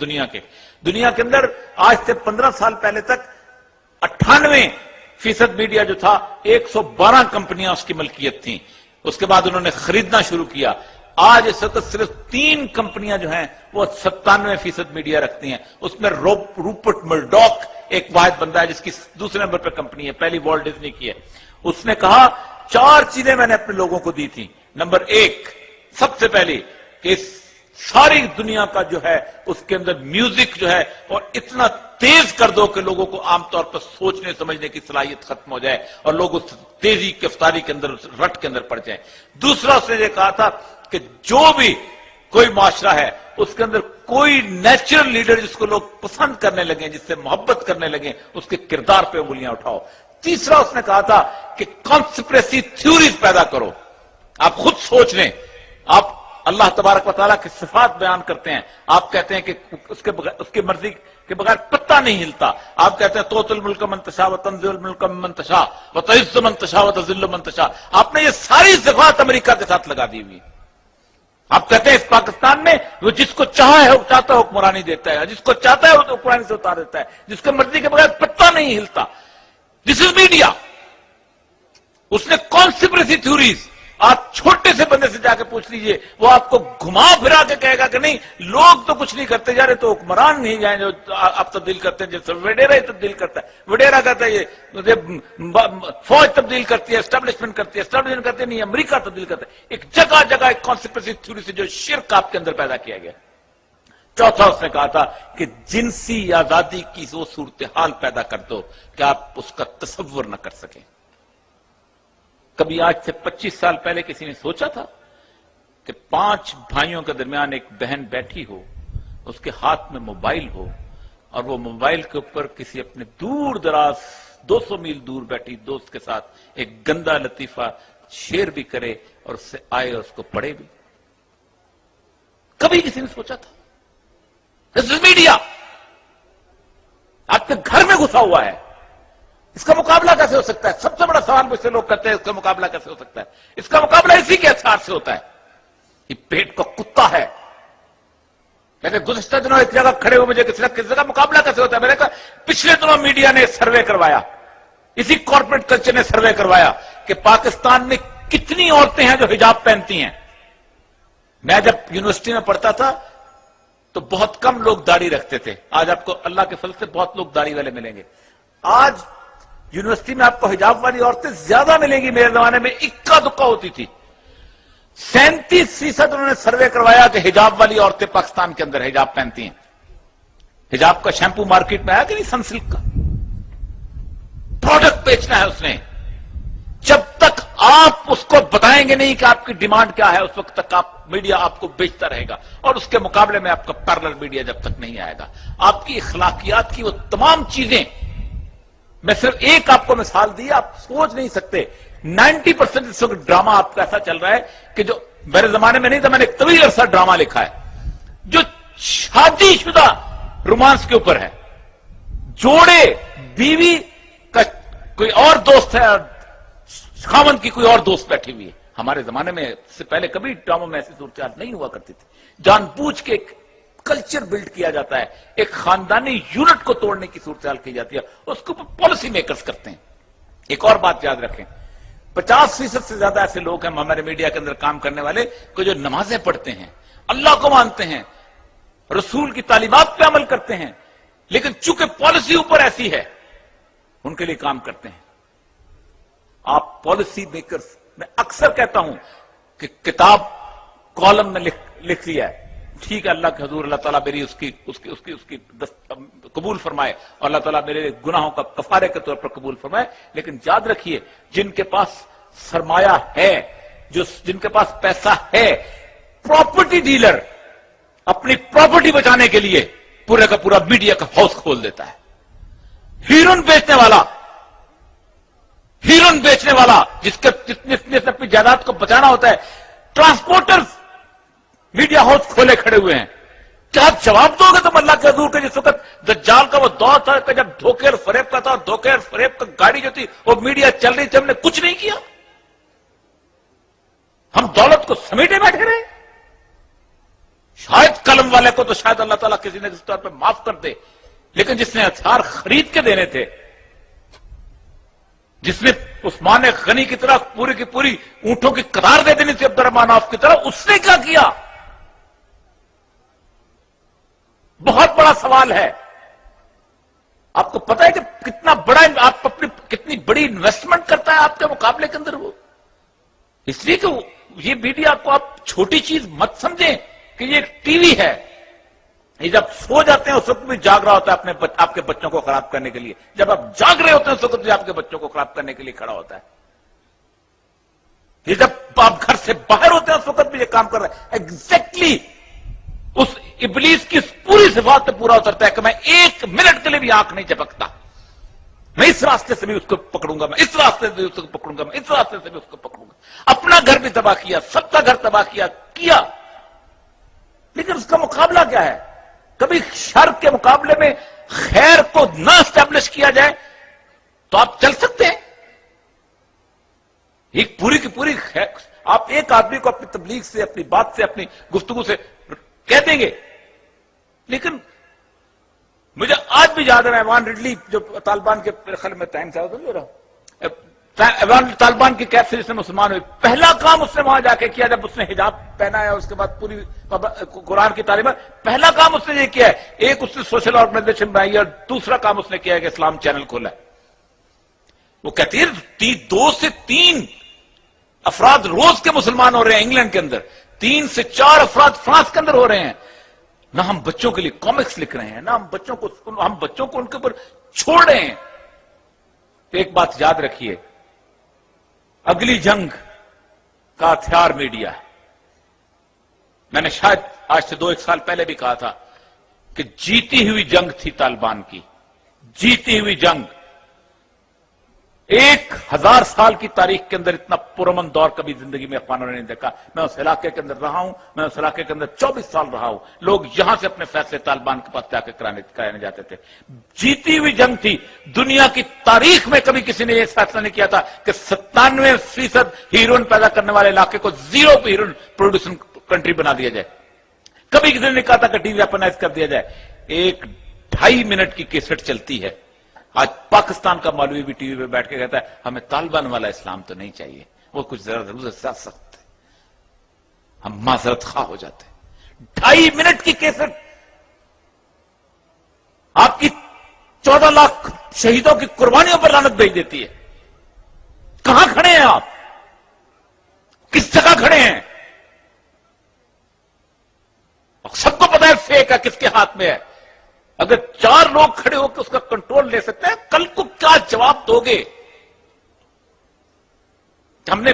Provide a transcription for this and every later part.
دنیا کے اندر آج سے 15 سال پہلے تک 98% میڈیا جو تھا 112 کمپنیاں اس کی ملکیت تھیں. اس کے بعد انہوں نے خریدنا شروع کیا. آج اس وقت صرف 3 کمپنیاں جو ہیں وہ 97% میڈیا رکھتی ہیں. اس میں روپرٹ مرڈاک ایک واحد بندہ ہے جس کی دوسرے نمبر پہ کمپنی ہے, پہلی والٹ ڈزنی کی ہے. اس نے کہا 4 چیزیں میں نے اپنے لوگوں کو دی تھی. نمبر 1 سب سے پہلی کہ ساری دنیا کا جو ہے اس کے اندر میوزک جو ہے اور اتنا تیز کر دو کہ لوگوں کو عام طور پر سوچنے سمجھنے کی صلاحیت ختم ہو جائے اور لوگ اس تیزی گفتاری کے اندر رٹ کے اندر پڑ جائیں. دوسرا اس نے یہ کہا تھا کہ جو بھی کوئی معاشرہ ہے اس کے اندر کوئی نیچرل لیڈر جس کو لوگ پسند کرنے لگیں, جس سے محبت کرنے لگیں, اس کے کردار پہ انگلیاں اٹھاؤ. تیسرا اس نے کہا تھا کہ کانسپریسی تھیوریز پیدا کرو. آپ خود سوچ لیں, آپ اللہ تبارک و تعالیٰ کی صفات بیان کرتے ہیں, آپ کہتے ہیں کہ اس کی مرضی کے بغیر پتہ نہیں ہلتا. آپ کہتے ہیں توت الملک من تشاء وتنزع الملک ممن تشاء وتعز من تشاء وتذل من تشاء. آپ نے یہ ساری صفات امریکہ کے ساتھ لگا دی ہوئی. آپ کہتے ہیں اس پاکستان میں وہ جس کو چاہتا ہے حکمرانی دیتا ہے, جس کو چاہتا ہے وہ حکمرانی سے اتار دیتا ہے, جس کو مرضی کے بغیر پتہ نہیں ہلتا. دس از میڈیا. اس نے کانسپریسی تھیوریز, آپ چھوٹے سے بندے سے جا کے پوچھ لیجئے, وہ آپ کو گھما پھرا کے کہے گا کہ نہیں لوگ تو کچھ نہیں کرتے جا رہے, تو حکمران نہیں جائیں جو آپ تبدیل کرتے ہیں, جیسے وڈیرا ہی تبدیل کرتا ہے. وڈیرا کہتا ہے یہ فوج تبدیل کرتی ہے, اسٹیبلشمنٹ کرتی ہے, نہیں امریکہ تبدیل کرتا ہے. ایک جگہ جگہ ایک کانسپریسی تھیوری سے جو شرک آپ کے اندر پیدا کیا گیا. چوتھا اس نے کہا تھا کہ جنسی آزادی کی وہ صورتحال پیدا کر دو کہ آپ اس کا تصور نہ کر سکیں. کبھی آج سے 25 سال پہلے کسی نے سوچا تھا کہ 5 بھائیوں کے درمیان ایک بہن بیٹھی ہو, اس کے ہاتھ میں موبائل ہو, اور وہ موبائل کے اوپر کسی اپنے دور دراز 200 میل دور بیٹھی دوست کے ساتھ ایک گندا لطیفہ شیئر بھی کرے اور اس سے آئے اور اس کو پڑھے بھی؟ کبھی کسی نے سوچا تھا؟ دس از میڈیا. آپ کے گھر میں گھسا ہوا ہے. اس کا مقابلہ کیسے ہو سکتا ہے؟ سب سے بڑا سوال مجھ سے لوگ کرتے ہیں اس کا مقابلہ کیسے ہو سکتا ہے. اس کا مقابلہ اسی کے اثار سے ہوتا ہے. یہ پیٹ کا کتا ہے. میں نے گزشتہ دنوں ایک جگہ کھڑے ہوئے مجھے کسی جگہ مقابلہ کیسے ہوتا ہے, میں نے کہا پچھلے دنوں میڈیا نے سروے کروایا, اسی کارپوریٹ کلچر نے سروے کروایا کہ پاکستان میں کتنی عورتیں ہیں جو حجاب پہنتی ہیں. میں جب یونیورسٹی میں پڑھتا تھا تو بہت کم لوگ داڑھی رکھتے تھے. آج آپ کو اللہ کے فضل سے بہت لوگ داڑھی والے ملیں گے. آج یونیورسٹی میں آپ کو حجاب والی عورتیں زیادہ ملیں گی. میرے زمانے میں اکا دکا ہوتی تھی. 37% انہوں نے سروے کروایا کہ حجاب والی عورتیں پاکستان کے اندر حجاب پہنتی ہیں. حجاب کا شیمپو مارکیٹ میں آیا کہ نہیں, سنسلک کا پروڈکٹ بیچنا ہے اس نے. جب تک آپ اس کو بتائیں گے نہیں کہ آپ کی ڈیمانڈ کیا ہے, اس وقت تک میڈیا آپ کو بیچتا رہے گا. اور اس کے مقابلے میں آپ کا پیرلل میڈیا جب تک نہیں آئے گا, آپ کی اخلاقیات کی وہ تمام چیزیں. میں صرف ایک آپ کو مثال دی, آپ سوچ نہیں سکتے 90% اس وقت ڈرامہ آپ کا ایسا چل رہا ہے کہ جو میرے زمانے میں نہیں تھا. میں نے ایک طویل عرصہ ڈرامہ لکھا ہے جو شادی شدہ رومانس کے اوپر ہے. جوڑے بیوی کا کوئی اور دوست ہے اور خاوند کی کوئی اور دوست بیٹھی ہوئی ہے. ہمارے زمانے میں سے پہلے کبھی ڈراموں میں ایسی صورتحال نہیں ہوا کرتی تھی. جان بوجھ کے ایک کلچر بلڈ کیا جاتا ہے, ایک خاندانی یونٹ کو توڑنے کی صورتحال کی جاتی ہے, اس کو پالیسی میکرز کرتے ہیں. ایک اور بات یاد رکھیں, 50% سے زیادہ ایسے لوگ ہیں ہمارے میڈیا کے اندر کام کرنے والے کہ جو نمازیں پڑھتے ہیں, اللہ کو مانتے ہیں, رسول کی تعلیمات پہ عمل کرتے ہیں, لیکن چونکہ پالیسی اوپر ایسی ہے ان کے لیے کام کرتے ہیں. آپ پالیسی میکرز, میں اکثر کہتا ہوں کہ کتاب کالم میں لکھ لیا ہے, ٹھیک ہے, اللہ کے حضور اللہ تعالیٰ میری اس کی قبول فرمائے اور اللہ تعالیٰ میرے گناہوں کا کفارے کے طور پر قبول فرمائے. لیکن یاد رکھیے جن کے پاس سرمایہ ہے, جن کے پاس پیسہ ہے, پراپرٹی ڈیلر اپنی پراپرٹی بچانے کے لیے پورے کا پورا میڈیا کا ہاؤس کھول دیتا ہے. ہیروئن بیچنے والا جس نے اپنی جائیداد کو بچانا ہوتا ہے, ٹرانسپورٹرز میڈیا ہاؤس کھولے کھڑے ہوئے ہیں. کیا آپ جواب دو گے تم اللہ کے حضور کے جس وقت دجال کا وہ دور تھا کہ جب دھوکے اور فریب کا تھا, اور دھوکے اور فریب کا گاڑی جو تھی وہ میڈیا چل رہی تھی, ہم نے کچھ نہیں کیا, ہم دولت کو سمیٹے بیٹھے رہے. شاید قلم والے کو تو شاید اللہ تعالیٰ کسی نہ کسی طور پہ معاف کر دے، لیکن جس نے ہتھیار خرید کے دینے تھے، جس نے عثمان غنی کی طرح پوری کی پوری اونٹوں کی قطار دے دینی تھی عبد الرحمان عوف کی طرح، اس نے کیا کیا؟ بہت بڑا سوال ہے۔ آپ کو پتا ہے کہ کتنا بڑا آپ اپنی کتنی بڑی انویسٹمنٹ کرتا ہے آپ کے مقابلے کے اندر وہ؟ اس لیے کہ یہ میڈیا کو آپ چھوٹی چیز مت سمجھیں کہ یہ ایک ٹی وی ہے، یہ جب سو جاتے ہیں اس وقت بھی جاگ رہا ہوتا ہے آپ کے بچوں کو خراب کرنے کے لیے، جب آپ جاگ رہے ہوتے ہیں اس وقت بھی آپ کے بچوں کو خراب کرنے کے لیے کھڑا ہوتا ہے، یہ جب آپ گھر سے باہر ہوتے ہیں اس وقت بھی یہ کام کر رہا ہے۔ ایگزیکٹلی اس ابلیس کی پوری صفات پہ پورا اترتا ہے کہ میں ایک منٹ کے لیے بھی آنکھ نہیں چپکتا، میں اس راستے سے بھی اس کو پکڑوں گا، میں اس راستے سے بھی اس کو پکڑوں گا، میں اس راستے سے بھی اس کو پکڑوں گا۔ اپنا گھر بھی تباہ کیا، سب کا گھر تباہ کیا، لیکن اس کا مقابلہ کیا ہے؟ کبھی شر کے مقابلے میں خیر کو نہ اسٹیبلش کیا جائے تو آپ چل سکتے ہیں؟ ایک پوری کی پوری آپ ایک آدمی کو اپنی تبلیغ سے، اپنی بات سے، اپنی گفتگو سے کہہ دیں گے، لیکن مجھے آج بھی یاد ہے ایوان رڈلی جو طالبان کے خل میں ٹائم سے لے رہا ہوں، ایوان طالبان کی قید سے جس نے مسلمان ہوئے، پہلا کام اس نے وہاں جا کے کیا جب اس نے حجاب پہنا ہے، اس کے بعد پوری قرآن کی تعلیمات، پہلا کام اس نے یہ کیا ہے، ایک اس نے سوشل آرگنائزیشن بنائی اور دوسرا کام اس نے کیا ہے کہ اسلام چینل کھولا ہے۔ وہ کہتی ہے 2 سے 3 افراد روز کے مسلمان ہو رہے ہیں انگلینڈ کے اندر، 3 سے 4 افراد فرانس کے اندر ہو رہے ہیں۔ نہ ہم بچوں کے لیے کامکس لکھ رہے ہیں، نہ ہم بچوں کو ان کے اوپر چھوڑ رہے ہیں۔ تو ایک بات یاد رکھیے، اگلی جنگ کا ہتھیار میڈیا ہے۔ میں نے شاید آج سے 2-1 سال پہلے بھی کہا تھا کہ جیتی ہوئی جنگ تھی طالبان کی، جیتی ہوئی جنگ۔ 1000 سال کی تاریخ کے اندر اتنا پرامن دور کبھی زندگی میں افغانوں نے نہیں دیکھا۔ میں اس علاقے کے اندر رہا ہوں، میں اس علاقے کے اندر 24 سال رہا ہوں۔ لوگ یہاں سے اپنے فیصلے طالبان کے پاس جا کے کرانے جاتے تھے۔ جیتی ہوئی جنگ تھی۔ دنیا کی تاریخ میں کبھی کسی نے یہ فیصلہ نہیں کیا تھا کہ 97% ہیروئن پیدا کرنے والے علاقے کو 0 ہیروئن پروڈیوسنگ کنٹری بنا دیا جائے۔ کبھی کسی نے نہیں کہا تھا کہ ٹی وی اپنائز کر دیا جائے۔ 1-2.5 منٹ کی کیسٹ چلتی ہے۔ آج پاکستان کا مولوی بھی ٹی وی پہ بیٹھ کے کہتا ہے ہمیں طالبان والا اسلام تو نہیں چاہیے، وہ کچھ ضرور سے سخت ہے، ہم معذرت خواہ ہو جاتے ہیں۔ 2.5 منٹ کی کیسٹ آپ کی 14 لاکھ شہیدوں کی قربانیوں پر لعنت بھیج دیتی ہے۔ کہاں کھڑے ہیں آپ؟ کس جگہ کھڑے ہیں؟ سب کو پتا ہے فیک ہے کس کے ہاتھ میں ہے۔ اگر 4 لوگ کھڑے ہو کے اس کا کنٹرول لے سکتے ہیں، کل کو کیا جواب دو گے؟ ہم نے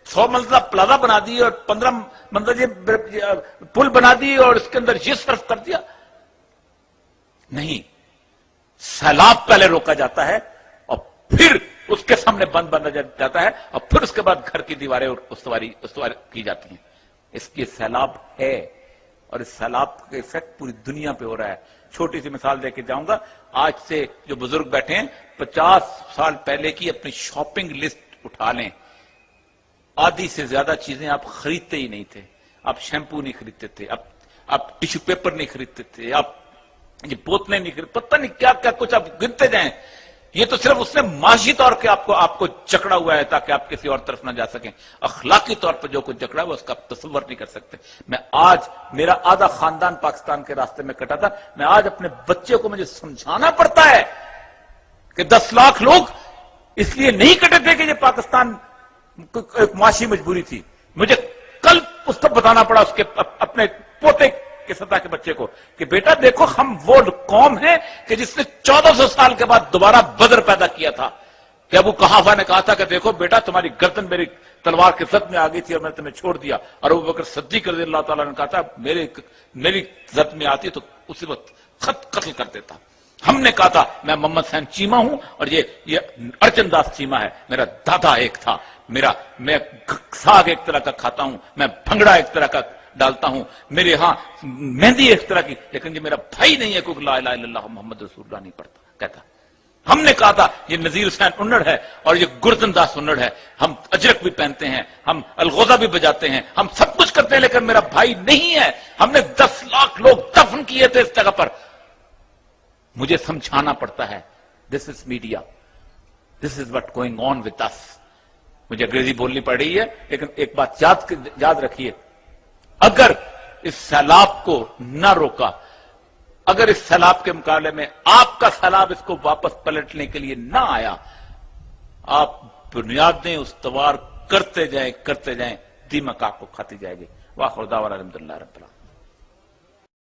100 منزلہ پلازا بنا دی اور 15 منزلہ پل بنا دی اور اس کے اندر یہ صرف کر دیا؟ نہیں، سیلاب پہلے روکا جاتا ہے اور پھر اس کے سامنے بند بنا جاتا ہے اور پھر اس کے بعد گھر کی دیواریں استواری کی جاتی ہیں۔ اس کی سیلاب ہے اور اس سیلاب کا ایفیکٹ پوری دنیا پہ ہو رہا ہے۔ چھوٹی سی مثال دے کے جاؤں گا، آج سے جو بزرگ بیٹھے ہیں 50 سال پہلے کی اپنی شاپنگ لسٹ اٹھا لیں، آدھی سے زیادہ چیزیں آپ خریدتے ہی نہیں تھے۔ آپ شیمپو نہیں خریدتے تھے، آپ ٹیشو پیپر نہیں خریدتے تھے، آپ یہ بوتلیں نہیں خریدتے، پتہ نہیں کیا کیا کچھ آپ گنتے جائیں۔ یہ تو صرف اس نے معاشی طور پہ آپ کو جکڑا ہوا ہے تاکہ آپ کسی اور طرف نہ جا سکیں۔ اخلاقی طور پر جو کچھ جکڑا ہے وہ اس کا تصور نہیں کر سکتے۔ میں آج میرا آدھا خاندان پاکستان کے راستے میں کٹا تھا، میں آج اپنے بچے کو مجھے سمجھانا پڑتا ہے کہ 10 لاکھ لوگ اس لیے نہیں کٹے تھے کہ یہ پاکستان ایک معاشی مجبوری تھی۔ مجھے کل اس کو بتانا پڑا اس کے اپنے پوتے کے سطح کے بچے کو کہ بیٹا دیکھو ہم وہ قوم ہیں کہ جس نے 1400 سال کے بعد دوبارہ بدر پیدا کیا تھا۔ کہ ابو قحافہ نے کہا تھا کہ دیکھو بیٹا تمہاری گردن میری تلوار کے زد میں آ گئی تھی اور میں نے تمہیں چھوڑ دیا، اور ابو بکر صدیق رضی اللہ تعالیٰ نے کہا تھا میری زد میں آتی تو اسی وقت قتل کر دیتا۔ ہم نے کہا تھا میں محمد حسین چیمہ ہوں اور یہ ارچن داس چیمہ ہے، میرا دادا ایک تھا، میں ساگ ایک طرح کا کھاتا ہوں، میں بھنگڑا ایک طرح کا ڈالتا ہوں، میرے ہاں مہندی ایک طرح کی، لیکن یہ میرا بھائی نہیں ہے کوئی لا الہ الا اللہ محمد رسول اللہ نہیں پڑھتا کہتا۔ ہم نے کہا تھا یہ نذیر حسین انڑ ہے اور یہ گردن داس انڑ ہے، ہم اجرک بھی پہنتے ہیں، ہم الغوزہ بھی بجاتے ہیں، ہم سب کچھ کرتے ہیں، لیکن میرا بھائی نہیں ہے۔ ہم نے 10 لاکھ لوگ دفن کیے تھے اس جگہ پر۔ مجھے سمجھانا پڑتا ہے، this is media, this is what going on with us. مجھے انگریزی بولنی پڑ رہی ہے، لیکن ایک بات یاد رکھیے، اگر اس سیلاب کو نہ روکا، اگر اس سیلاب کے مقابلے میں آپ کا سیلاب اس کو واپس پلٹنے کے لیے نہ آیا، آپ بنیادیں استوار کرتے جائیں، دیمک آپ کو کھاتی جائے گی۔ واخر دعوانا الحمدللہ رب العالمین۔